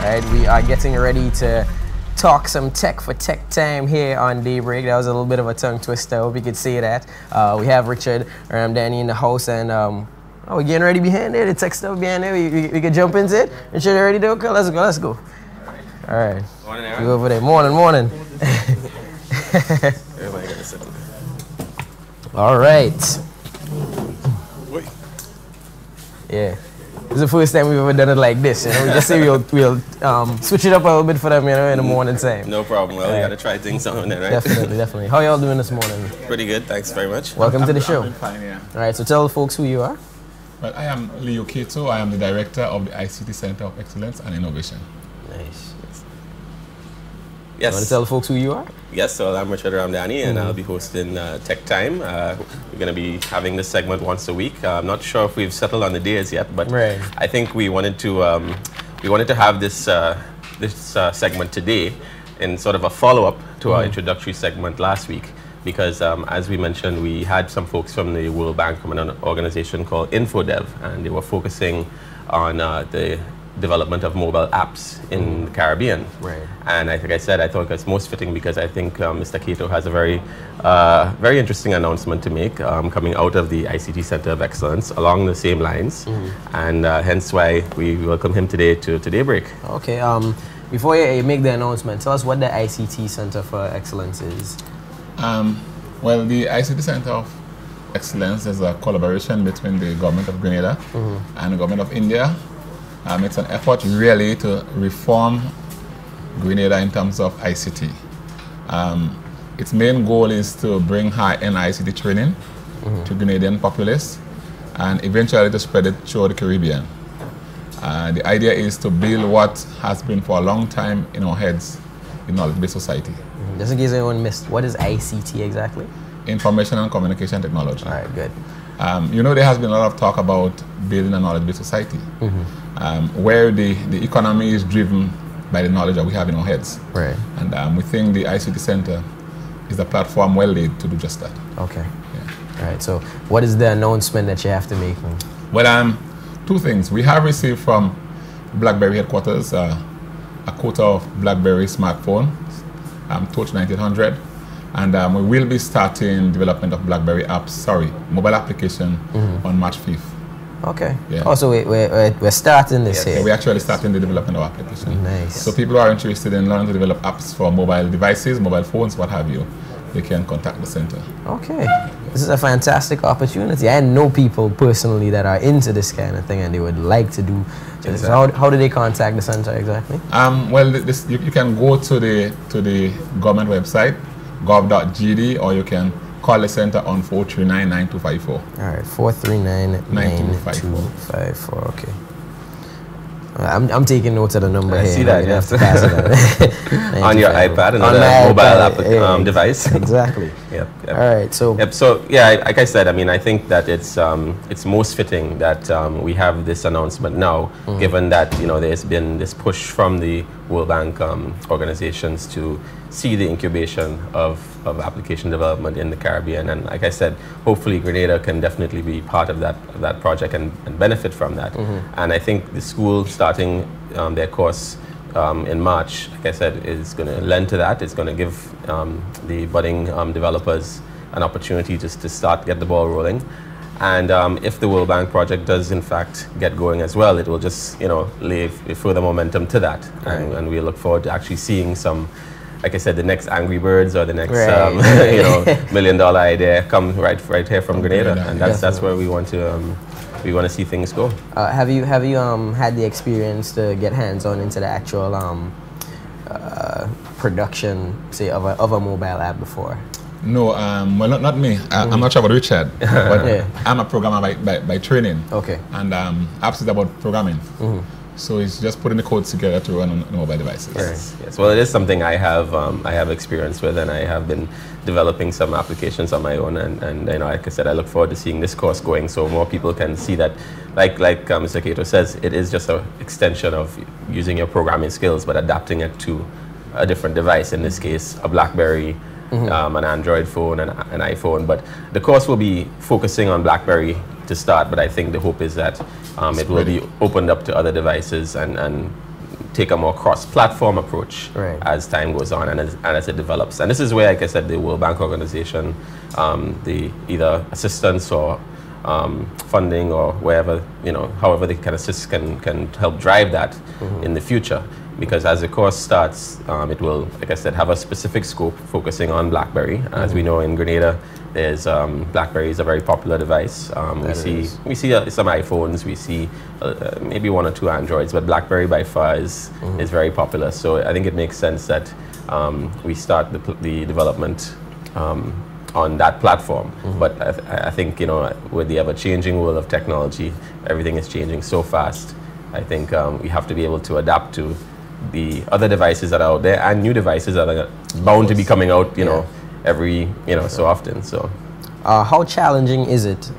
Right, we are getting ready to talk some tech for tech time here on Daybreak. That was a little bit of a tongue twister. I hope you could see that. We have Richard Danny in the house, and we're getting ready behind there. The tech stuff behind there. We can jump into it. Richard, ready to go? Let's go. Let's go. All right. Morning, Aaron. Go over there. Morning. Everybody got to sit down. All right. Wait. Yeah. This is the first time we've ever done it like this. You know, we just say we'll switch it up a little bit for them, you know, in the morning time. No problem. Well, you got to try things on it, right? Definitely. How y'all doing this morning? Pretty good. Thanks very much. Welcome to the show. I'm fine, yeah. All right. So tell the folks who you are. Well, I am Leo Kato. I am the director of the ICT Center of Excellence and Innovation. Nice. Yes. You want to tell the folks who you are? Yes, so I'm Richard Ramdani, and I'll be hosting Tech Time. We're going to be having this segment once a week. I'm not sure if we've settled on the days yet, but I think we wanted to have this segment today in sort of a follow-up to our introductory segment last week, because as we mentioned, we had some folks from the World Bank from an organization called InfoDev, and they were focusing on the development of mobile apps in the Caribbean. Right. And like I said, I thought it's most fitting because I think Mr. Kato has a very interesting announcement to make coming out of the ICT Center of Excellence along the same lines, and hence why we welcome him today to Daybreak. Okay. Before you make the announcement, tell us what the ICT Center for Excellence is. Well, the ICT Center of Excellence is a collaboration between the government of Grenada and the government of India. It's an effort really to reform Grenada in terms of ICT. Its main goal is to bring high-end ICT training to Grenadian populace and eventually to spread it through the Caribbean. The idea is to build what has been for a long time in our heads, in knowledge-based society. Just in case anyone missed, what is ICT exactly? Information and Communication Technology. All right, good. You know, there has been a lot of talk about building a knowledge-based society, where the economy is driven by the knowledge that we have in our heads. Right. And we think the ICT Center is a platform well laid to do just that. Okay. Yeah. All right, so what is the announcement that you have to make? Well, two things. We have received from Blackberry headquarters a quota of Blackberry smartphone, Touch 1900. And we will be starting development of Blackberry mobile application on March 5th. Okay. Yeah. Oh, so we're starting this here. Yeah, we're actually starting the development of application. Nice. So people who are interested in learning to develop apps for mobile devices, mobile phones, what have you, they can contact the center. Okay. This is a fantastic opportunity. I know people personally that are into this kind of thing and they would like to do this. So how do they contact the center exactly? Well, you can go to the government website, gov.gd, or you can call the center on 439-9254. All right, 439-9254. Okay. I'm taking notes of the number here. I see that. You have to pass it out. On your iPad, another mobile device. Exactly. Yep. All right. So yeah, like I said, I mean, I think that it's most fitting that we have this announcement now, given that there's been this push from the World Bank organizations to see the incubation of application development in the Caribbean, and like I said, hopefully Grenada can definitely be part of that project and benefit from that. And I think the school starting their course in March, like I said, is going to lend to that. It's going to give the budding developers an opportunity just to get the ball rolling. And if the World Bank project does in fact get going as well, it will just lay further momentum to that. Right. And we look forward to actually seeing some, like I said, the next Angry Birds or the next $1 million idea come right here from Grenada, and that's where we want to see things go. Have you had the experience to get hands-on into the actual production, say, of a mobile app before? No, well, not me. I'm not sure about Richard, but I'm a programmer by training. Okay. And apps is about programming. So it's just putting the codes together to run on mobile devices. Yes. Well, it is something I have experience with, and I have been developing some applications on my own. And like I said, I look forward to seeing this course going, so more people can see that, like Mr. Kato says, it is just an extension of using your programming skills, but adapting it to a different device. In this case, a Blackberry, an Android phone, and an iPhone. But the course will be focusing on Blackberry to start, but I think the hope is that it will be opened up to other devices and take a more cross-platform approach Right. as time goes on and as it develops. And this is where, like I said, the World Bank Organization, the either assistance or funding or wherever, however they can assist, can help drive that in the future. Because as the course starts, it will, like I said, have a specific scope focusing on Blackberry. As we know, in Grenada, there's Blackberry is a very popular device. We see some iPhones, we see maybe 1 or 2 Androids, but Blackberry by far is very popular. So I think it makes sense that we start the development on that platform. But I think, with the ever-changing world of technology, everything is changing so fast. I think we have to be able to adapt to the other devices that are out there and new devices that are bound to be coming out, every, so often. So, how challenging is it,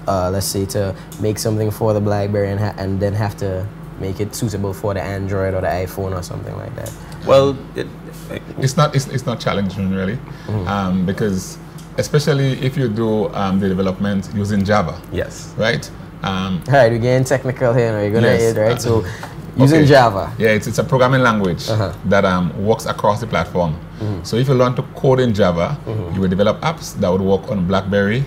let's say, to make something for the Blackberry and then have to make it suitable for the Android or the iPhone or something like that? Well, it's not challenging really, because especially if you do the development using Java. Yes. Right. Right, we're getting technical here. You're gonna Yes. hit, right? So, using Java. Yeah, it's a programming language that works across the platform. So if you learn to code in Java, you will develop apps that would work on BlackBerry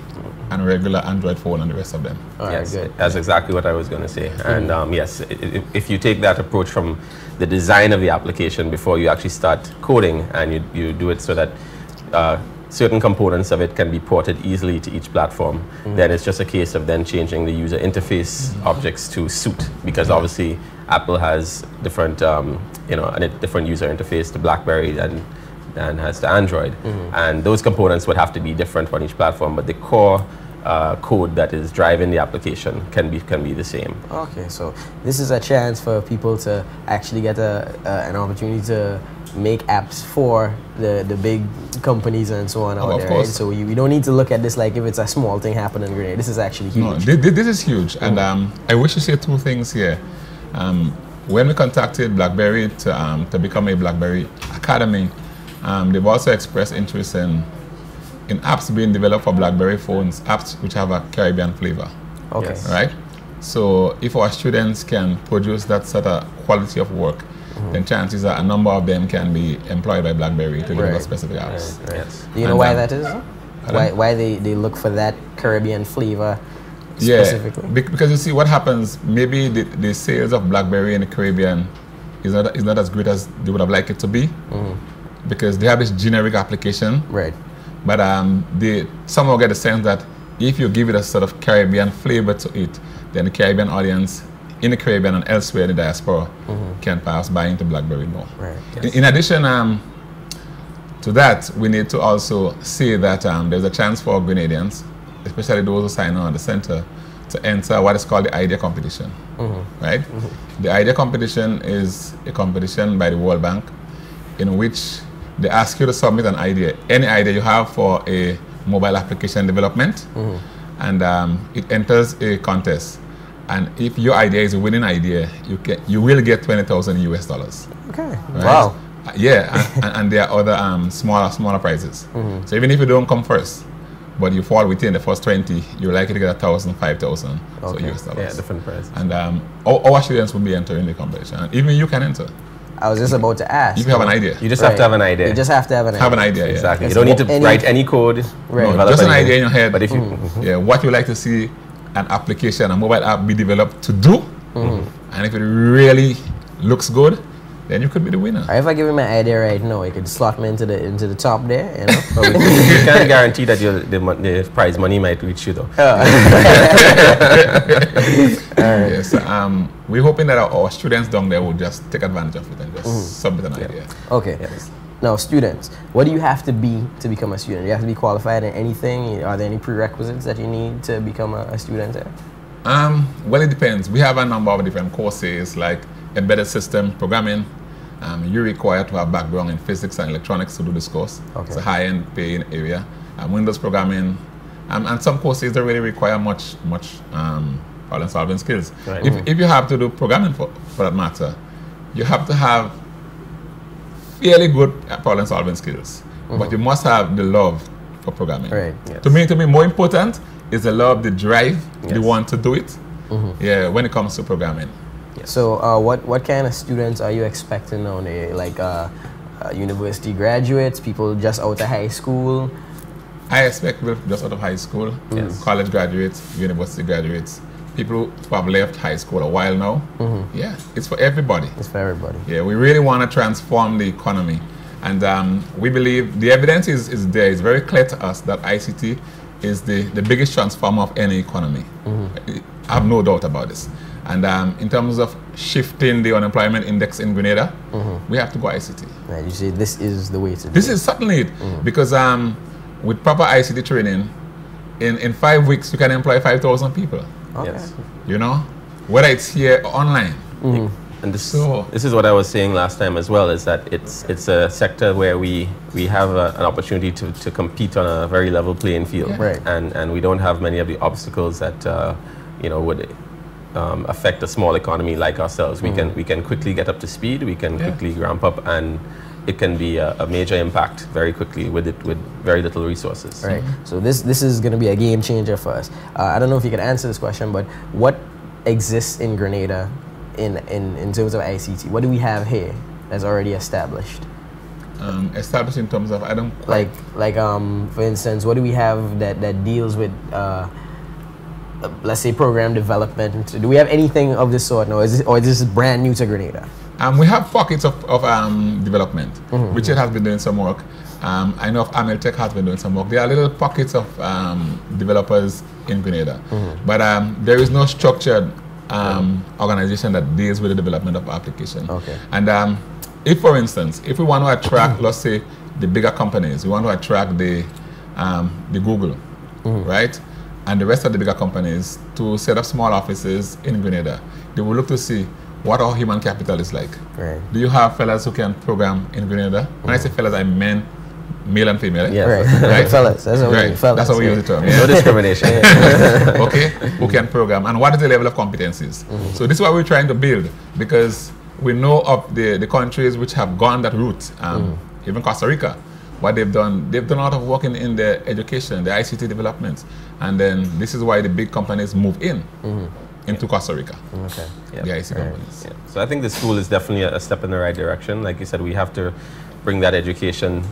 and regular Android phone and the rest of them. Yes, good. That's exactly what I was going to say. And yes, if you take that approach from the design of the application before you actually start coding, and you do it so that certain components of it can be ported easily to each platform, then it's just a case of then changing the user interface objects to suit, because obviously Apple has different, a different user interface to BlackBerry than has to Android, and those components would have to be different on each platform, but the core code that is driving the application can be the same. Okay, so this is a chance for people to actually get an opportunity to make apps for the big companies and so on out there. Right? So we don't need to look at this like if it's a small thing happening in Grenada. This is actually huge. No, this is huge, and I wish to say 2 things here. When we contacted BlackBerry to become a BlackBerry Academy, they've also expressed interest in apps being developed for BlackBerry phones, apps which have a Caribbean flavor. Okay. Yes. Right? So if our students can produce that sort of quality of work, then chances are a number of them can be employed by BlackBerry to develop specific apps. Right. Yes. Do you know why that is? Why they look for that Caribbean flavor specifically? Yeah, because you see what happens, maybe the sales of BlackBerry in the Caribbean is not as great as they would have liked it to be, because they have this generic application. Right. But they somehow get the sense that if you give it a sort of Caribbean flavor to it, then the Caribbean audience in the Caribbean and elsewhere in the diaspora can perhaps buy into BlackBerry more. Right. Yes. In addition to that, we need to also say that there's a chance for Grenadians, especially those who sign on at the center, to enter what is called the IDEA competition. Right? The IDEA competition is a competition by the World Bank in which they ask you to submit an idea, any idea you have for a mobile application development, and it enters a contest. And if your idea is a winning idea, you will get $20,000 US. Okay. Right? Wow. Yeah, and there are other smaller prizes. So even if you don't come first, but you fall within the first 20, you're likely to get 1,000, 5,000 US dollars. Yeah, different prizes. And our students will be entering the competition, and even you can enter. I was just about to ask. If you have an idea. You just have to have an idea. You just have to have an idea. Have an idea, yeah. Exactly. You don't need to write any code. Right. No, just an idea in your head. But if you, what you like to see an application, a mobile app be developed to do, and if it really looks good, then you could be the winner. If I give him my idea right now, you could slot me into the top there, you know. but you can't guarantee that the prize money might reach you though. Yes, we're hoping that our students down there will just take advantage of it and just submit an idea. Okay. Yes. Now, students, what do you have to be to become a student? Do you have to be qualified in anything? Are there any prerequisites that you need to become a student there? Well, it depends. We have a number of different courses like embedded system programming. You're required to have background in physics and electronics to do this course. Okay. It's a high-end paying area. Windows programming, and some courses don't really require much problem-solving skills. Right. If you have to do programming for that matter, you have to have fairly good problem-solving skills, but you must have the love for programming. Right. Yes. To me, more important is the love, the drive, the want to do it. Yeah, when it comes to programming. Yes. So what kind of students are you expecting on there? Like university graduates, people just out of high school? I expect people just out of high school, Yes. college graduates, university graduates, people who have left high school a while now. Yeah, it's for everybody. It's for everybody. Yeah, we really want to transform the economy. And we believe the evidence is there. It's very clear to us that ICT is the biggest transformer of any economy. I have no doubt about this. And in terms of shifting the unemployment index in Grenada, we have to go ICT. Right, you say this is the way to do This it. is certainly it. Because with proper ICT training, in 5 weeks, you can employ 5,000 people. Okay. Yes. You know, whether it's here or online. And So- this is what I was saying last time as well, is that it's a sector where we have an opportunity to compete on a very level playing field. Yeah. Right. And we don't have many of the obstacles that would affect a small economy like ourselves. We can quickly get up to speed, we can quickly ramp up, and it can be a major impact very quickly with very little resources. Right. So this is going to be a game changer for us. I don't know if you can answer this question, but what exists in Grenada in terms of ICT? What do we have here that's already established? Established in terms of, I don't Like for instance, what do we have that deals with let's say program development? Do we have anything of this sort? No, is this brand new to Grenada? we have pockets of development. Richard has been doing some work. I know Tech has been doing some work. There are little pockets of developers in Grenada. But there is no structured organization that deals with the development of application. Okay. And if, for instance, if we want to attract, let's say, the bigger companies, we want to attract the Google, right? And the rest of the bigger companies to set up small offices in Grenada. They will look to see what our human capital is like. Right. Do you have fellas who can program in Grenada? When I say fellas, I mean male and female. Yeah. Right. Right. Fellas. That's what we mean. Fellas. That's how we use the term. No discrimination. Okay, who can program, and what is the level of competencies? So this is what we're trying to build, because we know of the countries which have gone that route, even Costa Rica. What they've done a lot of work in the education, the ICT development, and then this is why the big companies move into Costa Rica. Okay. Yeah. The ICT companies. Yeah. So I think the school is definitely a step in the right direction. Like you said, we have to bring that education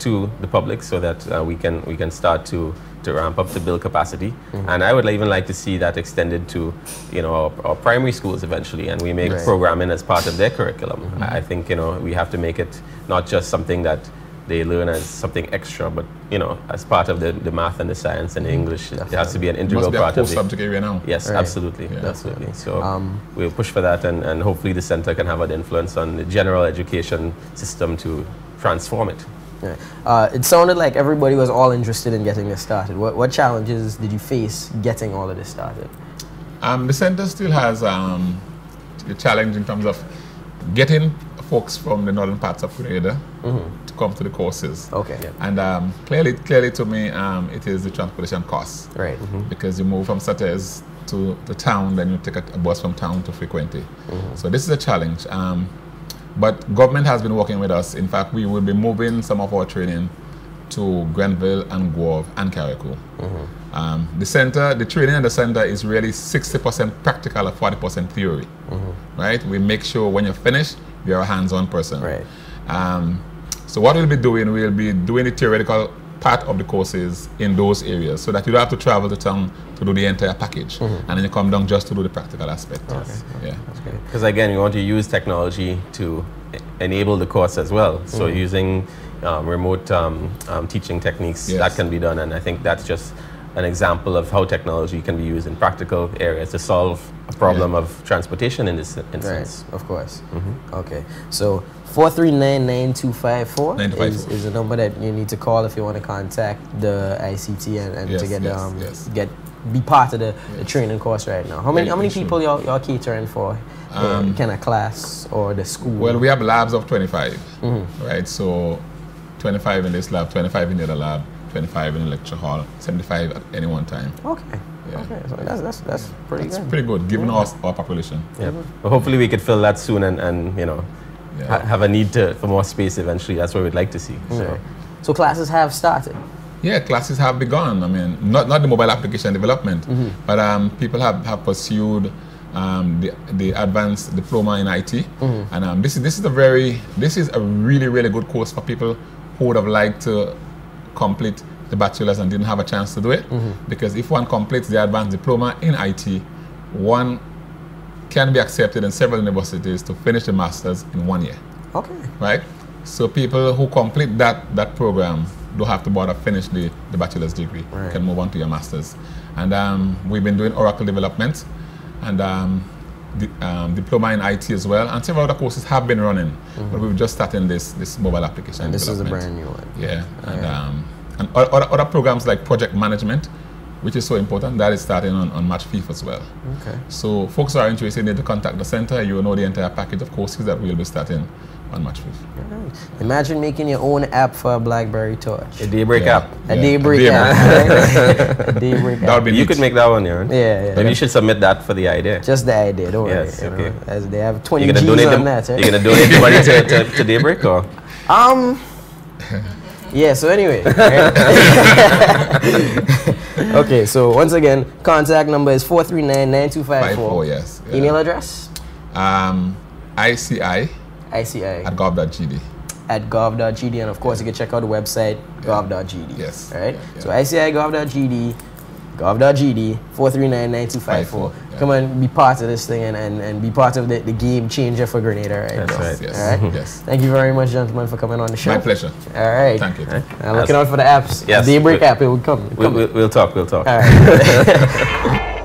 to the public so that we can start to ramp up to build capacity. And I would even like to see that extended to our primary schools eventually, and we make programming as part of their curriculum. I think we have to make it not just something that they learn as something extra, but as part of the math and the science and the English. It has to be an integral Must be a part core of it. subject area now. Yes, Right. absolutely, Yeah. absolutely. So we'll push for that, and hopefully the center can have an influence on the general education system to transform it. Yeah. It sounded like everybody was all interested in getting this started. What challenges did you face getting all of this started? The center still has a challenge in terms of getting folks from the northern parts of Grenada to come to the courses. Okay. And clearly to me, it is the transportation costs. Right. Because you move from Sates to the town, then you take a bus from town to Frequente. So this is a challenge. But government has been working with us. In fact, we will be moving some of our training to Grenville and Guave and Carriacou. The training in the center is really 60% practical and 40% theory. Right? We make sure when you finish, you're a hands-on person. Right. So what we'll be doing the theoretical part of the courses in those areas, so that you don't have to travel to town to do the entire package, and then you come down just to do the practical aspect. Yes. Yeah. Because again, we want to use technology to enable the course as well. So using remote teaching techniques, that can be done, and I think that's just an example of how technology can be used in practical areas to solve a problem of transportation in this instance. Right, of course. Okay, so 439-9254 is a number that you need to call if you want to contact the ICT and to get be part of the training course right now. How many people y'all catering for? Kind of class or the school? Well, we have labs of 25, right? So 25 in this lab, 25 in the other lab, 25 in the lecture hall, 75 at any one time. Okay. Yeah. Okay, so that's pretty good. It's pretty good, given our population. Yeah. Well, hopefully we could fill that soon and have a need for more space eventually. That's what we'd like to see. So classes have started? Yeah, classes have begun. I mean, not the mobile application development, but people have pursued the advanced diploma in IT, and this is a really good course for people who would have liked to complete the bachelor's and didn't have a chance to do it, because if one completes the advanced diploma in IT, one can be accepted in several universities to finish the master's in 1 year. Okay. Right? So people who complete that program don't have to bother finish the bachelor's degree. Right. Can move on to your master's. And we've been doing Oracle development and diploma in IT as well. And several other courses have been running, but we've just started this mobile application. And this is a brand new one. Yeah. And other programs like project management, which is so important, that is starting on March 5th as well. Okay. So folks who are interested need to contact the center. You will know the entire package of courses that we'll be starting on March 5th. Right. Imagine making your own app for a Blackberry Touch. A Daybreak app. A Daybreak app. Right? A Daybreak app. Be You could make that one, Aaron. Yeah. Maybe you should submit that for the idea. Just the idea, don't worry. Yes, okay. As they have 20 You're G's gonna donate on that. Right? You're gonna donate the money to Daybreak, or? Yeah, so anyway. Okay, so once again, contact number is 439-9254. Yes. Yeah. Email address? ICI at gov.gd. At gov.gd, and of course you can check out the website gov.gd. Yes. Right? Yeah. So ICI gov.gd, 439-9254. Yeah. Come and be part of this thing and be part of the game changer for Grenada, right? That's right. Yes. All right? Yes. Thank you very much, gentlemen, for coming on the show. My pleasure. All right. Thank you. Looking out for the apps. Yes. Daybreak app, it will come. We'll talk. All right.